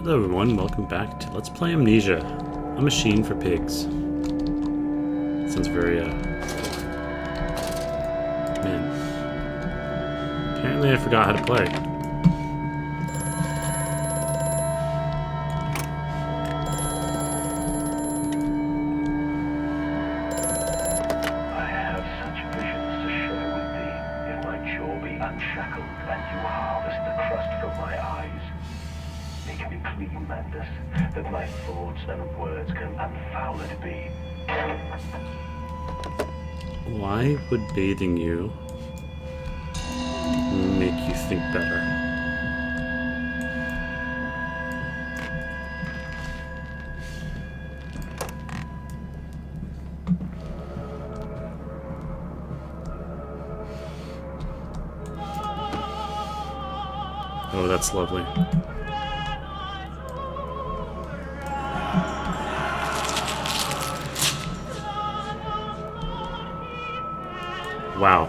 Hello everyone, welcome back to Let's Play Amnesia, a machine for pigs. Sounds very, man. Apparently I forgot how to play. I have such visions to share with thee. If my jaw be unshackled and you harvest the crust from my eyes, make me clean, madness, that my thoughts and words can unfouled be. Why would bathing you make you think better? Oh, that's lovely. Wow.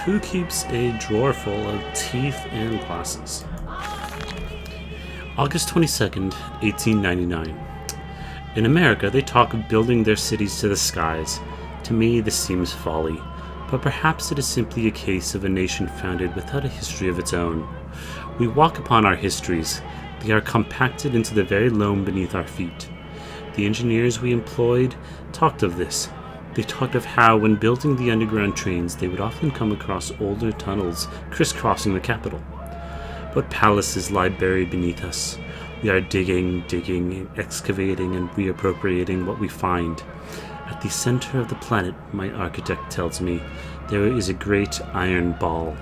Who keeps a drawer full of teeth and glasses? August 22nd, 1899. In America, they talk of building their cities to the skies. To me, this seems folly. But perhaps it is simply a case of a nation founded without a history of its own. We walk upon our histories. They are compacted into the very loam beneath our feet. The engineers we employed talked of this. They talked of how, when building the underground trains, they would often come across older tunnels crisscrossing the capital. What palaces lie buried beneath us? We are digging, excavating, and reappropriating what we find. At the center of the planet, my architect tells me, there is a great iron ball.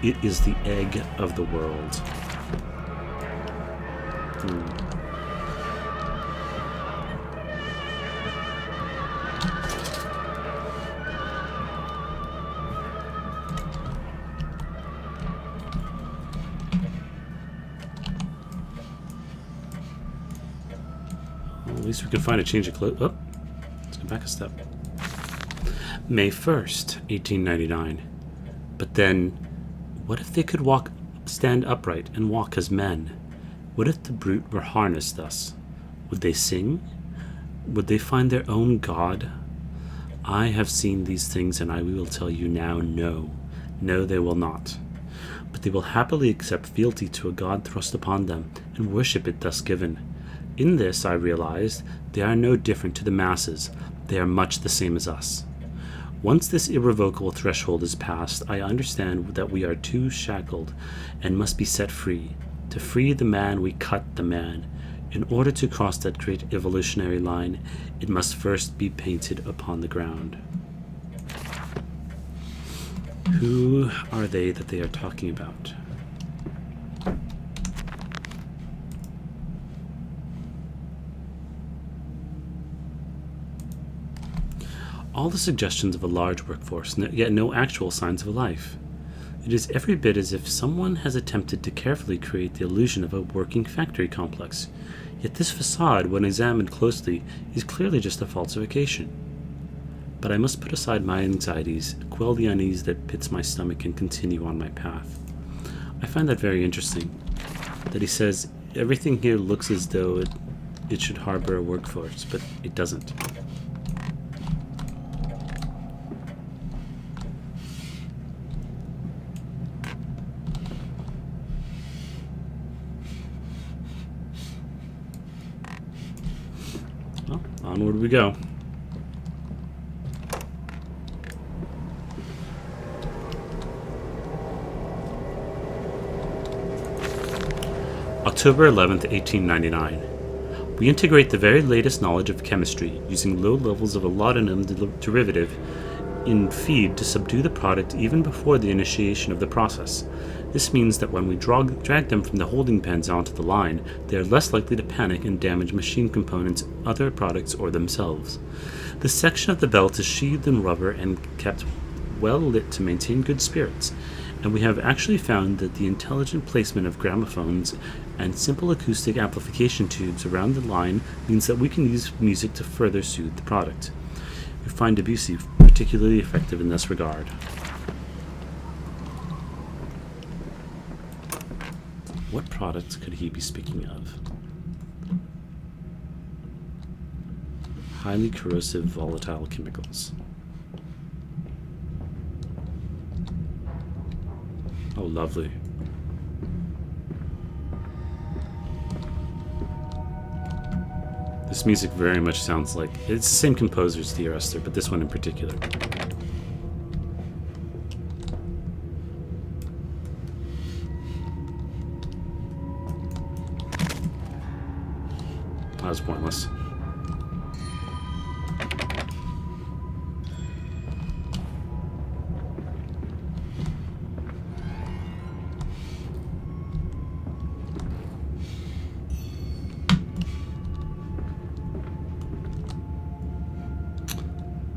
It is the egg of the world. Well, at least we can find a change of clothes. Oh, let's go back a step. May 1st, 1899. But then, what if they could stand upright and walk as men? What if the brute were harnessed thus? Would they sing? Would they find their own God? I have seen these things, and I will tell you now, no. No, they will not. But they will happily accept fealty to a God thrust upon them, and worship it thus given. In this, I realized, they are no different to the masses. They are much the same as us. Once this irrevocable threshold is passed, I understand that we are too shackled and must be set free. To free the man, we cut the man. In order to cross that great evolutionary line, it must first be painted upon the ground. Who are they that they are talking about? All the suggestions of a large workforce, yet no actual signs of a life. It is every bit as if someone has attempted to carefully create the illusion of a working factory complex. Yet this facade, when examined closely, is clearly just a falsification. But I must put aside my anxieties, quell the unease that pits my stomach, and continue on my path. I find that very interesting, that he says everything here looks as though it should harbor a workforce, but it doesn't. Well, onward we go. October 11th, 1899. We integrate the very latest knowledge of chemistry, using low levels of a laudanum derivative in feed to subdue the product even before the initiation of the process. This means that when we drag them from the holding pens onto the line, they are less likely to panic and damage machine components, other products, or themselves. This section of the belt is sheathed in rubber and kept well lit to maintain good spirits, and we have actually found that the intelligent placement of gramophones and simple acoustic amplification tubes around the line means that we can use music to further soothe the product. We find Debussy particularly effective in this regard. What product could he be speaking of? Highly corrosive volatile chemicals. Oh, lovely. This music very much sounds like... It's the same composer as Dear Esther, but this one in particular. That was pointless.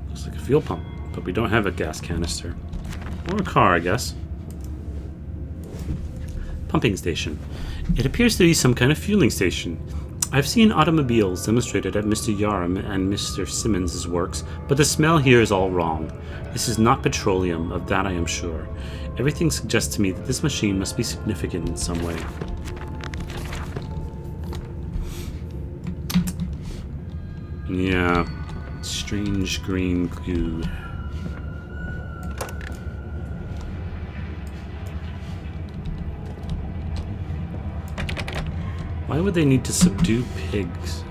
Looks like a fuel pump, but we don't have a gas canister. Or a car, I guess. Pumping station. It appears to be some kind of fueling station. I've seen automobiles demonstrated at Mr. Yarm and Mr. Simmons' works, but the smell here is all wrong. This is not petroleum, of that I am sure. Everything suggests to me that this machine must be significant in some way. Yeah, strange green goo. Why would they need to subdue pigs?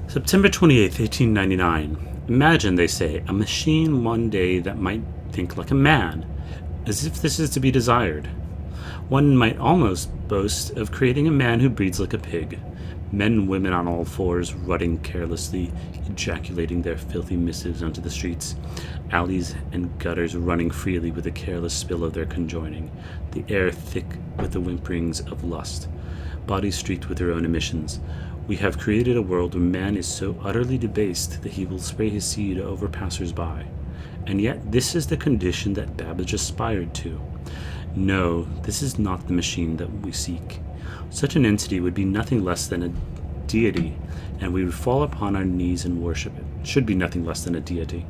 September 28th, 1899. Imagine, they say, a machine one day that might think like a man, as if this is to be desired. One might almost boast of creating a man who breeds like a pig. Men and women on all fours, rutting carelessly, ejaculating their filthy missives onto the streets. Alleys and gutters running freely with a careless spill of their conjoining. The air thick with the whimperings of lust. Bodies streaked with their own emissions. We have created a world where man is so utterly debased that he will spray his seed over passers-by. And yet this is the condition that Babbage aspired to. No, this is not the machine that we seek. Such an entity would be nothing less than a deity, and we would fall upon our knees and worship it. Should be nothing less than a deity.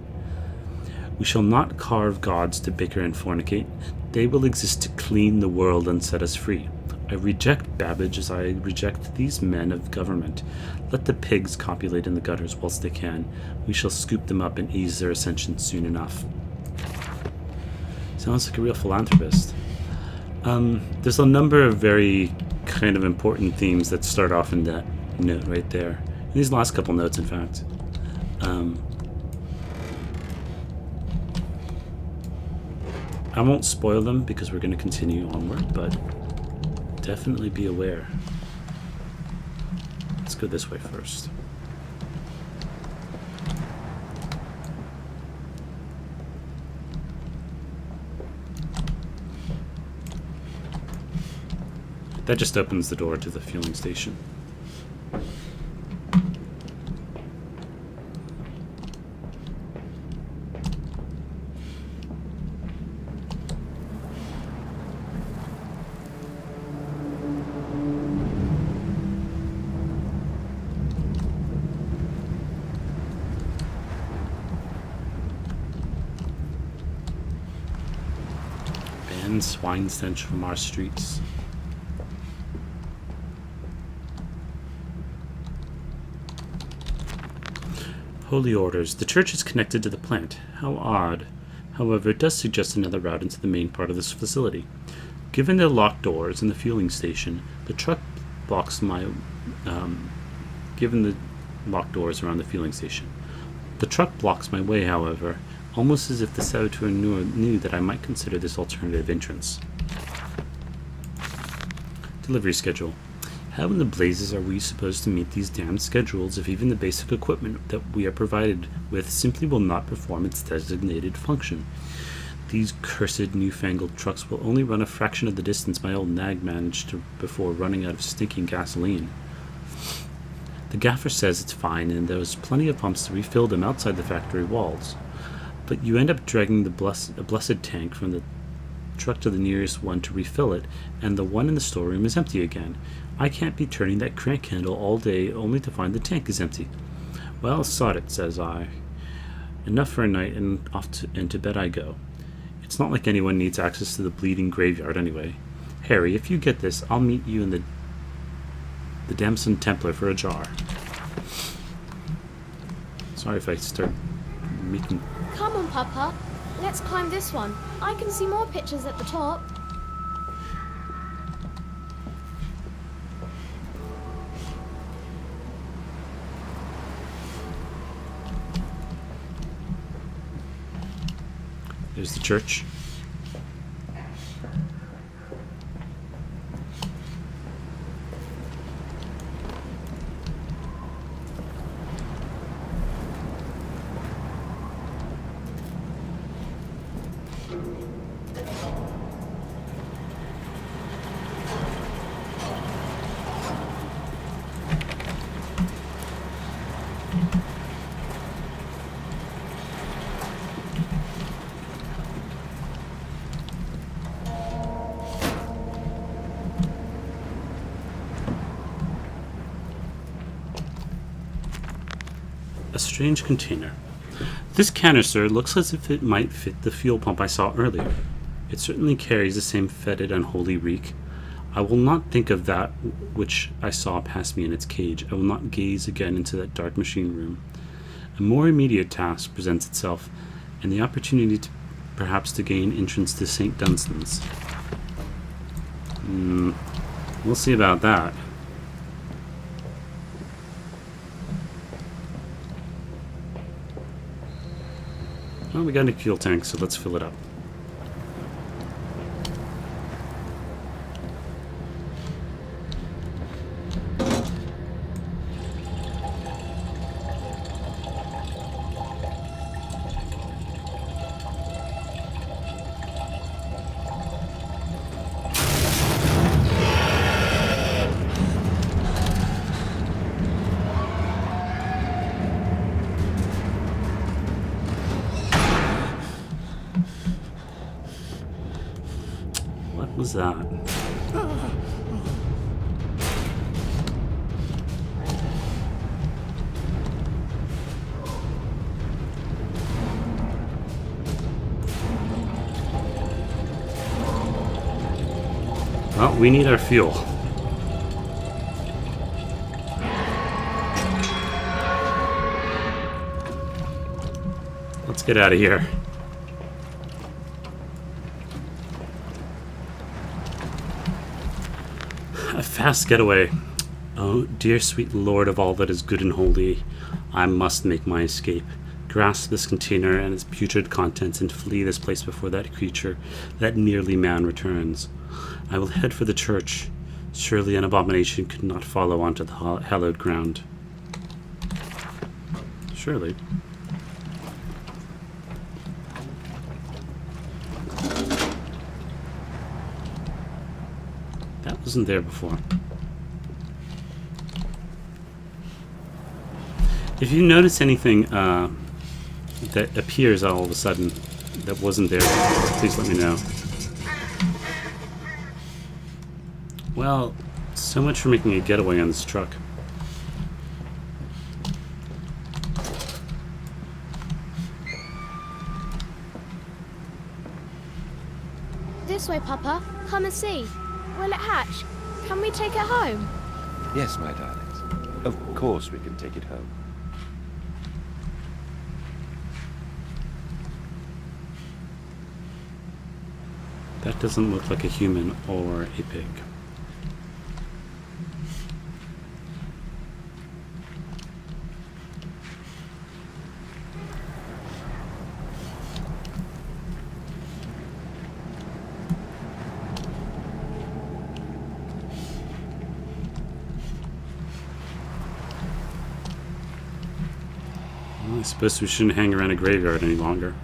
We shall not carve gods to bicker and fornicate. They will exist to clean the world and set us free. I reject Babbage as I reject these men of government. Let the pigs copulate in the gutters whilst they can. We shall scoop them up and ease their ascension soon enough. Sounds like a real philanthropist. There's a number of very kind of important themes that start off in that note right there. In these last couple notes, in fact. I won't spoil them because we're going to continue onward, but definitely be aware. Let's go this way first. That just opens the door to the fueling station. Banned swine stench from our streets. Holy orders. The church is connected to the plant. How odd. However, it does suggest another route into the main part of this facility. Given the locked doors in the fueling station, the truck blocks my... given the locked doors around the fueling station. The truck blocks my way, however, almost as if the saboteur knew that I might consider this alternative entrance. Delivery schedule. How in the blazes are we supposed to meet these damned schedules if even the basic equipment that we are provided with simply will not perform its designated function? These cursed newfangled trucks will only run a fraction of the distance my old nag managed before running out of stinking gasoline. The gaffer says it's fine and there's plenty of pumps to refill them outside the factory walls. But you end up dragging a blessed tank from the truck to the nearest one to refill it, and the one in the storeroom is empty again. I can't be turning that crank handle all day only to find the tank is empty. Well, sod it, says I. Enough for a night, and and to bed I go. It's not like anyone needs access to the bleeding graveyard anyway. Harry, if you get this, I'll meet you in the Damson Templar for a jar. Sorry if I start making... Come on, Papa. Let's climb this one. I can see more pictures at the top. There's the church. A strange container. This canister looks as if it might fit the fuel pump I saw earlier. It certainly carries the same fetid, unholy reek. I will not think of that which I saw pass me in its cage. I will not gaze again into that dark machine room. A more immediate task presents itself, and the opportunity perhaps to gain entrance to St. Dunstan's. We'll see about that. Well, we got a fuel tank, so let's fill it up. What was that? Well, we need our fuel. Let's get out of here. A fast getaway. Oh, dear sweet Lord of all that is good and holy, I must make my escape. Grasp this container and its putrid contents and flee this place before that creature, that nearly man, returns. I will head for the church. Surely an abomination could not follow onto the hallowed ground. Surely. That wasn't there before. If you notice anything that appears all of a sudden that wasn't there before, please let me know. Well, so much for making a getaway on this truck. This way, Papa. Come and see. Will it hatch? Can we take it home? Yes, my darlings. Of course we can take it home. That doesn't look like a human or a pig. Well, I suppose we shouldn't hang around a graveyard any longer.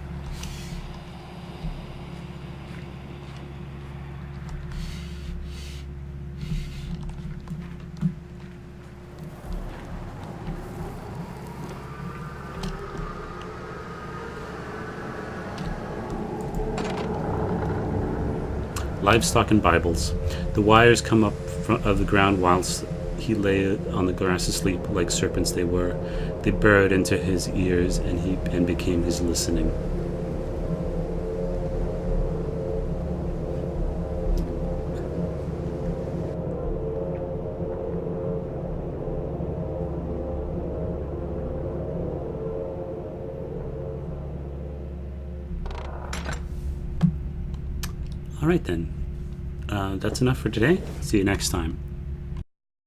livestock and Bibles. The wires come up of the ground whilst he lay on the grass asleep, like serpents they were. They burrowed into his ears and became his listening. Alright then. That's enough for today. See you next time.